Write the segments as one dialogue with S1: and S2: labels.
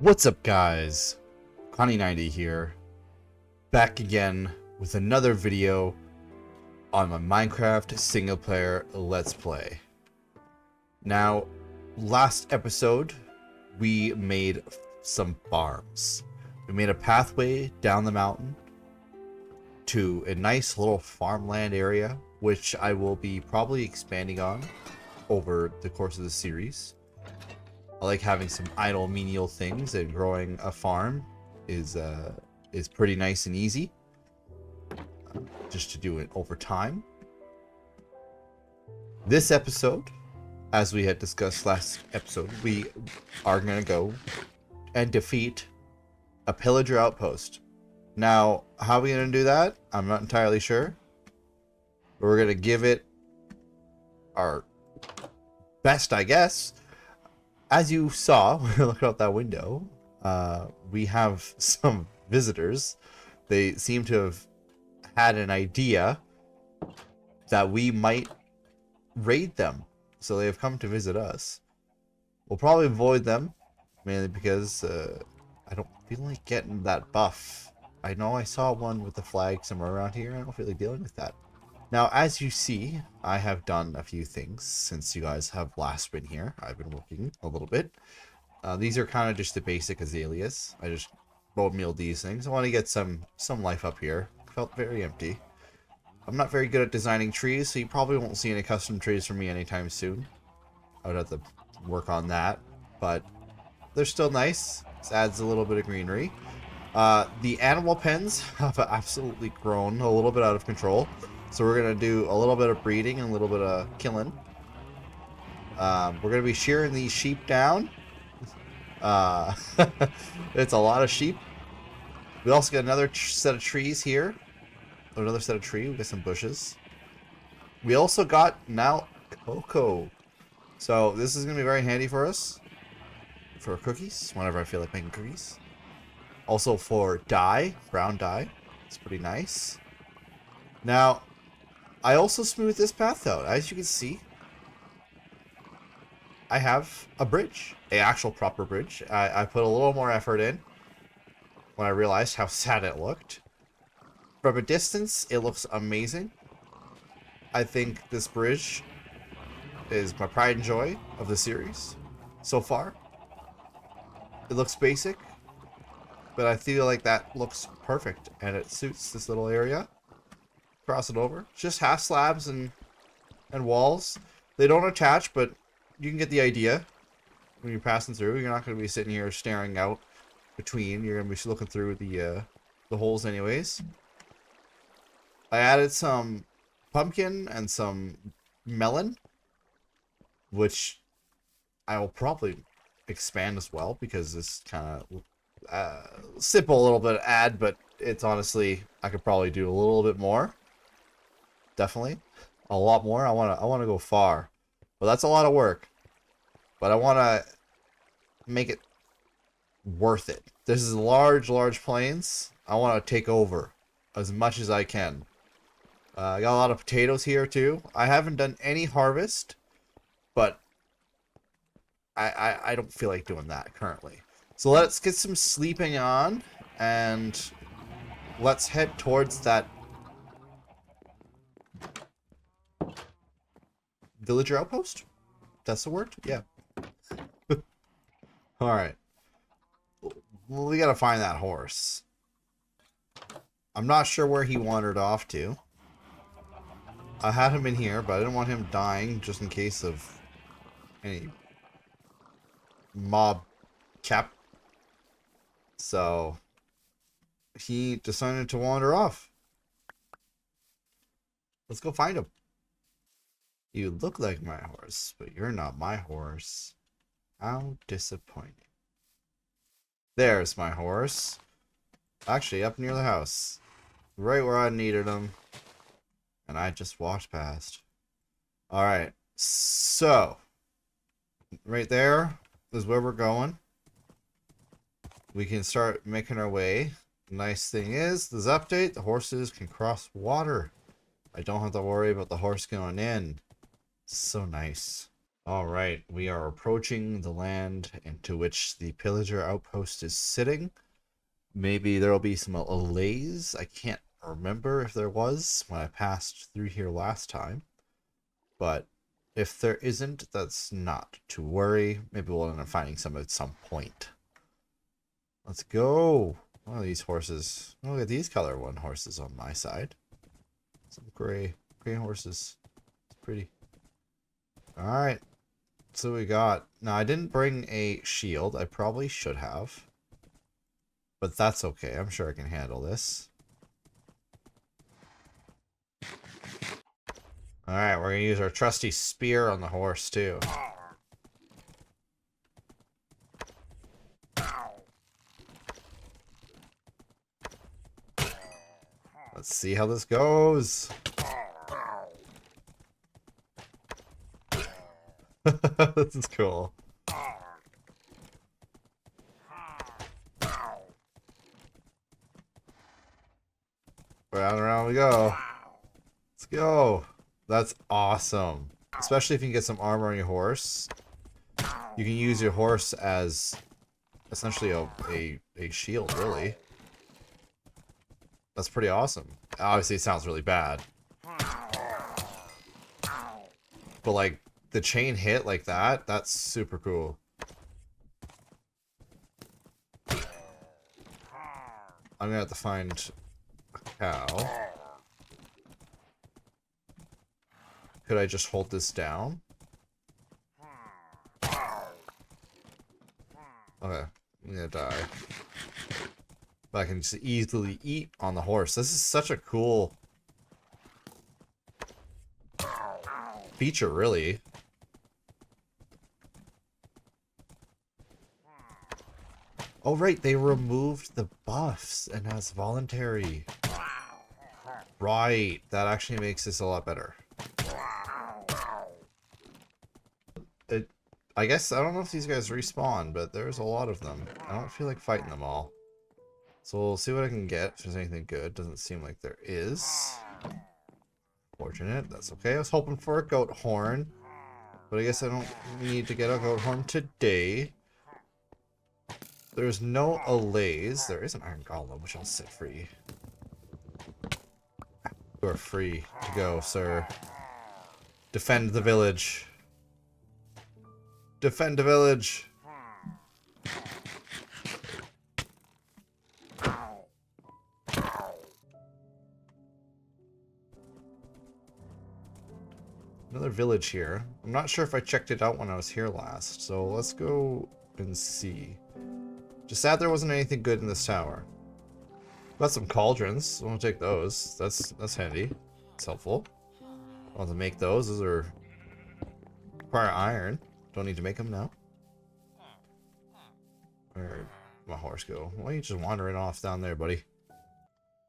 S1: What's up, guys? Connie90 here, back again with another video on my Minecraft single player Let's Play. Now, last episode, we made some farms. We made a pathway down the mountain to a nice little farmland area, which I will be probably expanding on over the course of the series. I like having some idle menial things, and growing a farm is pretty nice and easy. Just to do it over time. This episode, as we had discussed last episode, we are going to go and defeat a pillager outpost. Now, how are we going to do that? I'm not entirely sure. But we're going to give it our best, I guess. As you saw when you looked out that window, we have some visitors. They seem to have had an idea that we might raid them. So they have come to visit us. We'll probably avoid them, mainly because I don't feel like getting that buff. I know I saw one with the flag somewhere around here. I don't feel like dealing with that. Now, as you see, I have done a few things since you guys have last been here. I've been working a little bit. These are kind of just the basic azaleas. I just bone mealed these things. I want to get some life up here. Felt very empty. I'm not very good at designing trees, so you probably won't see any custom trees from me anytime soon. I would have to work on that, but they're still nice. This adds a little bit of greenery. The animal pens have absolutely grown a little bit out of control. So we're going to do a little bit of breeding and a little bit of killing. We're going to be shearing these sheep down. It's a lot of sheep. We also got another set of trees here. Another set of trees. We got some bushes. We also got now cocoa. So this is going to be very handy for us. For cookies, whenever I feel like making cookies. Also for dye, brown dye. It's pretty nice. Now, I also smoothed this path out. As you can see, I have a bridge, an actual proper bridge. I put a little more effort in when I realized how sad it looked. From a distance, it looks amazing. I think this bridge is my pride and joy of the series so far. It looks basic, but I feel like that looks perfect, and it suits this little area. Cross it over. It's just half slabs and walls. They don't attach, but you can get the idea when you're passing through. You're not going to be sitting here staring out between. You're going to be looking through the holes anyways. I added some pumpkin and some melon, which I will probably expand as well, because this kind of simple little bit of ad, but it's honestly, I could probably do a little bit more. Definitely a lot more. I want to go far, but that's a lot of work, but I want to make it worth it. This is large plains. I want to take over as much as I can. I got a lot of potatoes here too. I haven't done any harvest, but I don't feel like doing that currently. So let's get some sleeping on, and let's head towards that villager outpost? That's the word? Yeah. Alright. Well, we gotta find that horse. I'm not sure where he wandered off to. I had him in here, but I didn't want him dying just in case of any mob cap. So he decided to wander off. Let's go find him. You look like my horse, but you're not my horse. How disappointing. There's my horse. Actually, up near the house. Right where I needed him. And I just walked past. Alright. So, right there is where we're going. We can start making our way. The nice thing is, this update, the horses can cross water. I don't have to worry about the horse going in. So nice. Alright, we are approaching the land into which the pillager outpost is sitting. Maybe there'll be some allays. I can't remember if there was when I passed through here last time. But if there isn't, that's not to worry. Maybe we'll end up finding some at some point. Let's go. One of these horses. Oh, look at these color one horses on my side. Some gray horses. It's pretty. Alright. So we got. Now, I didn't bring a shield. I probably should have. But that's okay. I'm sure I can handle this. Alright, we're going to use our trusty spear on the horse, too. Let's see how this goes. This is cool. Round and round we go. Let's go. That's awesome. Especially if you can get some armor on your horse. You can use your horse as essentially a shield, really. That's pretty awesome. Obviously, it sounds really bad. But, like, the chain hit like that, that's super cool. I'm gonna have to find a cow. Could I just hold this down? Okay, I'm gonna die. But I can just easily eat on the horse. This is such a cool feature, really. Oh, right, they removed the buffs and now it's voluntary. Right, that actually makes this a lot better. I guess, I don't know if these guys respawn, but there's a lot of them. I don't feel like fighting them all. So we'll see what I can get, if there's anything good. Doesn't seem like there is. Fortunate, that's okay. I was hoping for a goat horn, but I guess I don't need to get a goat horn today. There's no allays. There is an iron golem, which I'll set free. You are free to go, sir. Defend the village. Defend the village. Another village here. I'm not sure if I checked it out when I was here last, so let's go and see. Just sad there wasn't anything good in this tower. Got some cauldrons. I want to take those. That's handy. It's helpful. I want to make those. Those are require iron. Don't need to make them now. Where'd my horse go? Why are you just wandering off down there, buddy?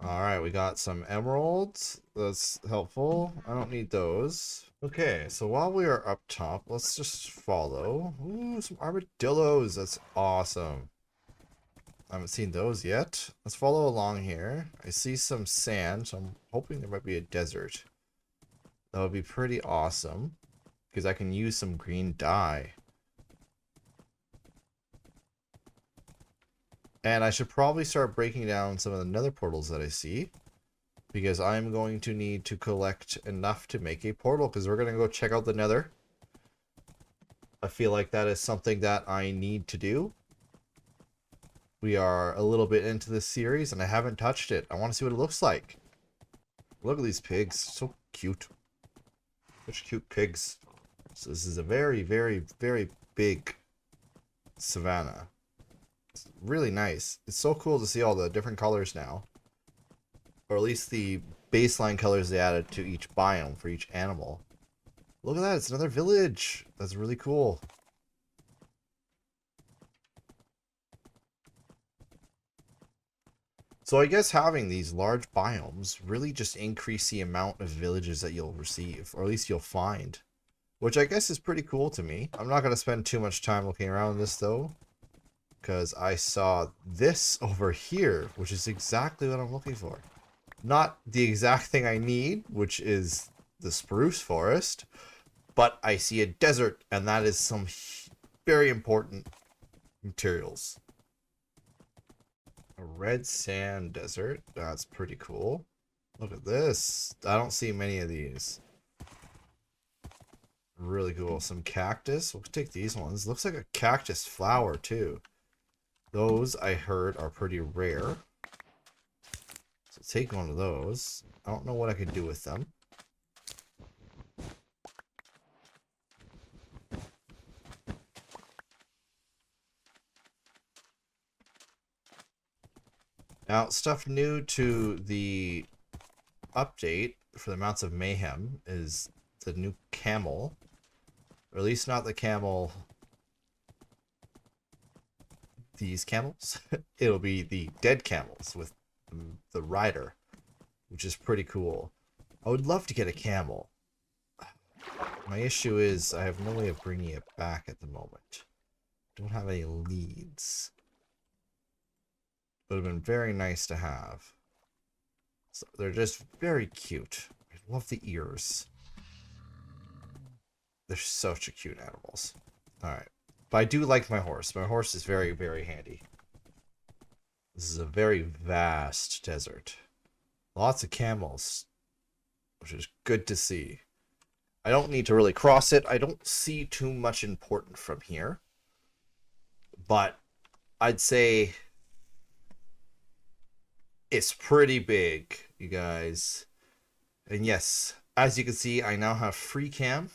S1: Alright, we got some emeralds. That's helpful. I don't need those. Okay, so while we are up top, let's just follow. Ooh, some armadillos. That's awesome. I haven't seen those yet. Let's follow along here. I see some sand, so I'm hoping there might be a desert. That would be pretty awesome, because I can use some green dye. And I should probably start breaking down some of the nether portals that I see, because I'm going to need to collect enough to make a portal, because we're going to go check out the nether. I feel like that is something that I need to do. We are a little bit into this series, and I haven't touched it. I want to see what it looks like. Look at these pigs. So cute. Such cute pigs. So this is a very, very, very big savanna. It's really nice. It's so cool to see all the different colors now. Or at least the baseline colors they added to each biome for each animal. Look at that. It's another village. That's really cool. So I guess having these large biomes really just increase the amount of villages that you'll receive, or at least you'll find. Which I guess is pretty cool to me. I'm not going to spend too much time looking around this though, because I saw this over here, which is exactly what I'm looking for. Not the exact thing I need, which is the spruce forest, but I see a desert, and that is some very important materials. A red sand desert. That's pretty cool. Look at this. I don't see many of these. Really cool. Some cactus. We'll take these ones. Looks like a cactus flower, too. Those, I heard, are pretty rare. So take one of those. I don't know what I can do with them. Now, stuff new to the update for the Mounts of Mayhem is the new camel. Or at least not the camel... these camels. It'll be the dead camels with the rider, which is pretty cool. I would love to get a camel. My issue is I have no way of bringing it back at the moment. Don't have any leads. Would have been very nice to have. So they're just very cute. I love the ears. They're such a cute animals. Alright. But I do like my horse. My horse is very, very handy. This is a very vast desert. Lots of camels, which is good to see. I don't need to really cross it. I don't see too much important from here. But I'd say it's pretty big, you guys. And yes, as you can see, I now have free cam,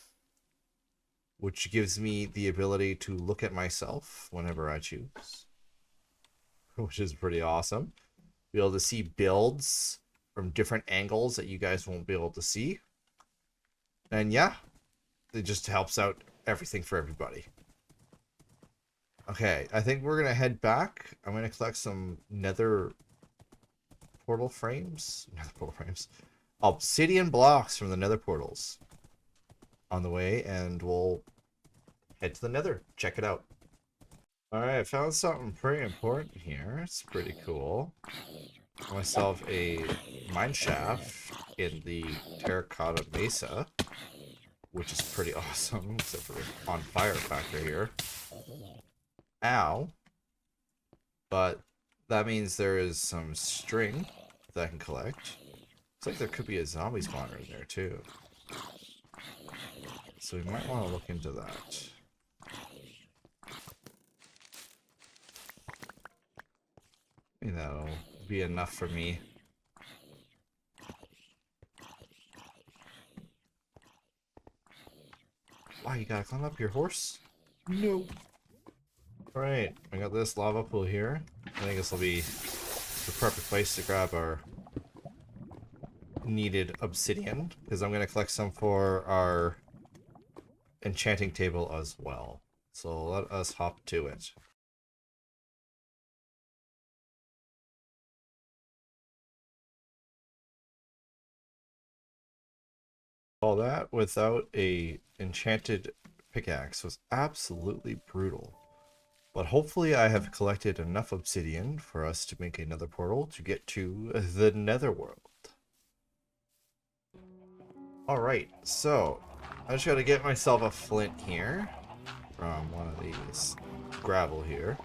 S1: which gives me the ability to look at myself whenever I choose, which is pretty awesome. Be able to see builds from different angles that you guys won't be able to see. And yeah, it just helps out everything for everybody. Okay, I think we're going to head back. I'm going to collect some nether portal frames. Nether portal frames. Obsidian blocks from the nether portals on the way, and we'll head to the nether. Check it out. Alright, I found something pretty important here. It's pretty cool. Got myself a mine shaft in the terracotta mesa, which is pretty awesome, except for on fire factor here. Ow. But that means there is some string that I can collect. Looks like there could be a zombie spawner in there too. So we might want to look into that. I think that'll be enough for me. Wow, you gotta climb up your horse? No. Alright, I got this lava pool here. I think this will be the perfect place to grab our needed obsidian, because I'm going to collect some for our enchanting table as well. So let us hop to it. All that without a enchanted pickaxe was absolutely brutal. But hopefully I have collected enough obsidian for us to make another portal to get to the netherworld. Alright, so I just gotta get myself a flint here from one of these gravel here.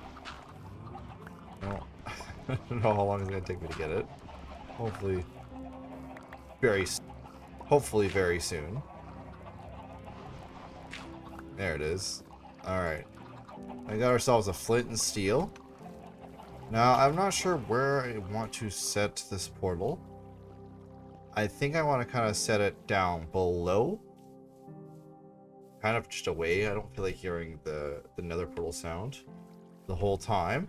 S1: No, I don't know how long it's gonna take me to get it. Hopefully very soon. There it is. Alright. I got ourselves a flint and steel. Now, I'm not sure where I want to set this portal. I think I want to kind of set it down below. Kind of just away. I don't feel like hearing the nether portal sound the whole time.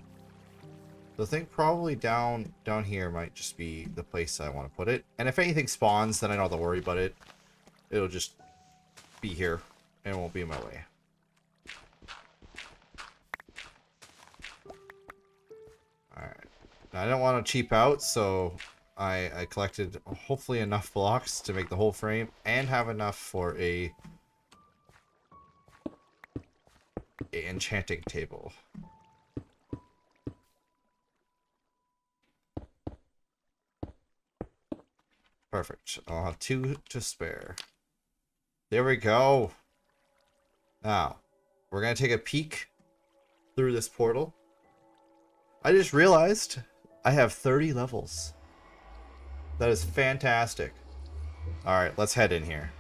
S1: So I think probably down here might just be the place I want to put it. And if anything spawns, then I don't have to worry about it. It'll just be here and it won't be in my way. Alright. I don't want to cheap out, so I collected hopefully enough blocks to make the whole frame and have enough for a enchanting table. Perfect. I'll have 2 to spare. There we go. Now, we're going to take a peek through this portal. I just realized I have 30 levels. That is fantastic. Alright, let's head in here.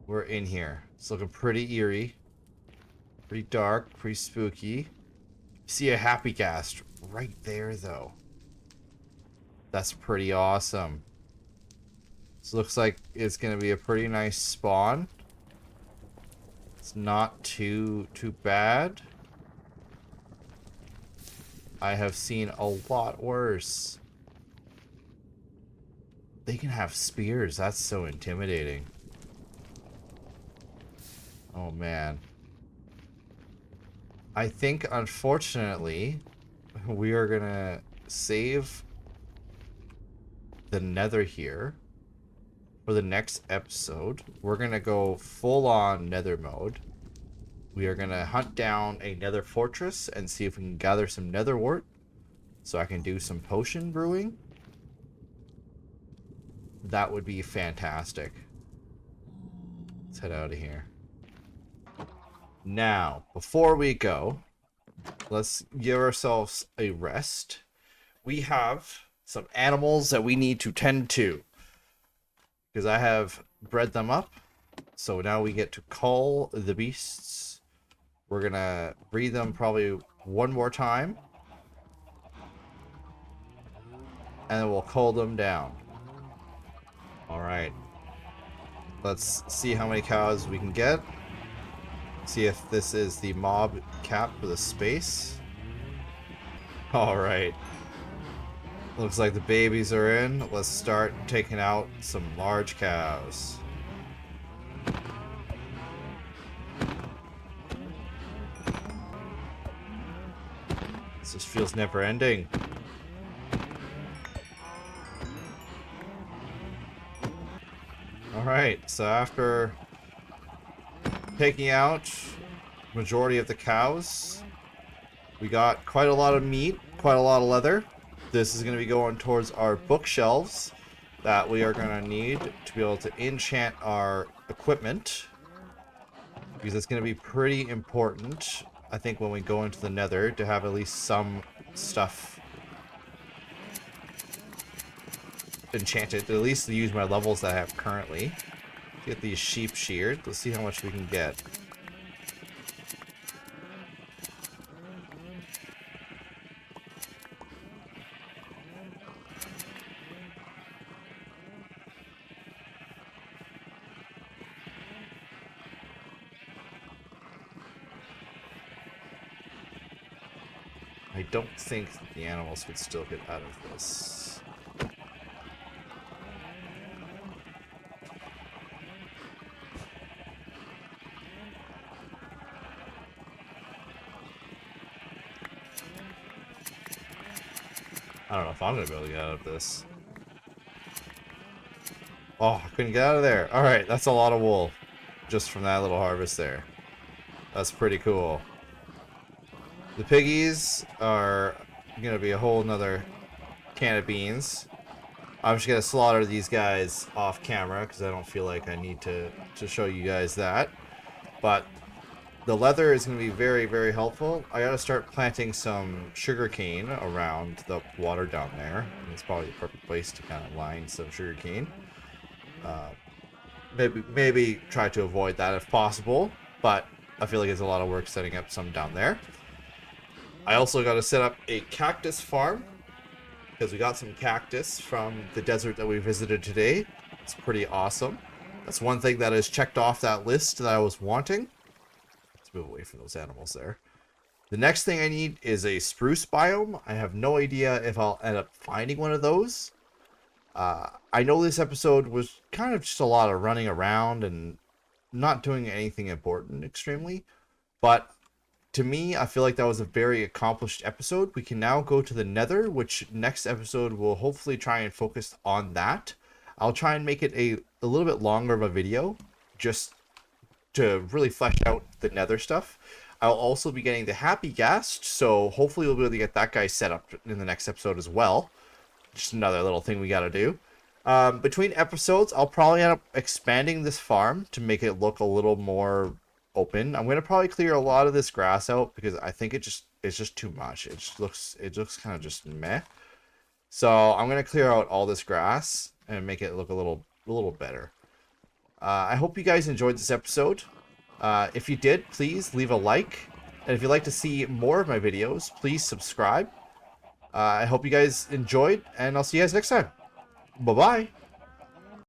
S1: We're in here. It's looking pretty eerie. Pretty dark, pretty spooky. See a happy ghast right there, though. That's pretty awesome. This looks like it's going to be a pretty nice spawn. It's not too bad. I have seen a lot worse. They can have spears. That's so intimidating. Oh, man. I think, unfortunately, we are going to save the nether here for the next episode. We're going to go full-on nether mode. We are going to hunt down a nether fortress and see if we can gather some nether wart so I can do some potion brewing. That would be fantastic. Let's head out of here. Now, before we go, let's give ourselves a rest. We have some animals that we need to tend to, because I have bred them up. So now we get to cull the beasts. We're gonna breed them probably one more time, and then we'll cull them down. All right, let's see how many cows we can get. See if this is the mob cap for the space. All right. Looks like the babies are in. Let's start taking out some large cows. This just feels never ending. All right, so after taking out majority of the cows, we got quite a lot of meat, quite a lot of leather. This is going to be going towards our bookshelves that we are going to need to be able to enchant our equipment, because it's going to be pretty important, I think, when we go into the nether, to have at least some stuff enchanted, at least to use my levels that I have currently. Get these sheep sheared. Let's see how much we can get. I don't think the animals could still get out of this. I don't know if I'm going to be able to get out of this. Oh, I couldn't get out of there. Alright, that's a lot of wool. Just from that little harvest there. That's pretty cool. The piggies are going to be a whole nother can of beans. I'm just going to slaughter these guys off camera, because I don't feel like I need to show you guys that. But the leather is going to be very, very helpful. I got to start planting some sugarcane around the water down there. It's probably the perfect place to kind of line some sugarcane. Maybe try to avoid that if possible, but I feel like it's a lot of work setting up some down there. I also got to set up a cactus farm, because we got some cactus from the desert that we visited today. It's pretty awesome. That's one thing that is checked off that list that I was wanting. Let's move away from those animals there. The next thing I need is a spruce biome. I have no idea if I'll end up finding one of those. I know this episode was kind of just a lot of running around and not doing anything important extremely, but to me, I feel like that was a very accomplished episode. We can now go to the nether, which next episode will hopefully try and focus on that. I'll try and make it a little bit longer of a video, just to really flesh out the nether stuff. I'll also be getting the happy ghast, so hopefully we'll be able to get that guy set up in the next episode as well. Just another little thing we gotta do. Between episodes, I'll probably end up expanding this farm to make it look a little more open. I'm gonna probably clear a lot of this grass out because I think it's just too much. It looks kind of just meh. So I'm gonna clear out all this grass and make it look a little better. I hope you guys enjoyed this episode. If you did, please leave a like. And if you'd like to see more of my videos, please subscribe. I hope you guys enjoyed, and I'll see you guys next time. Bye-bye.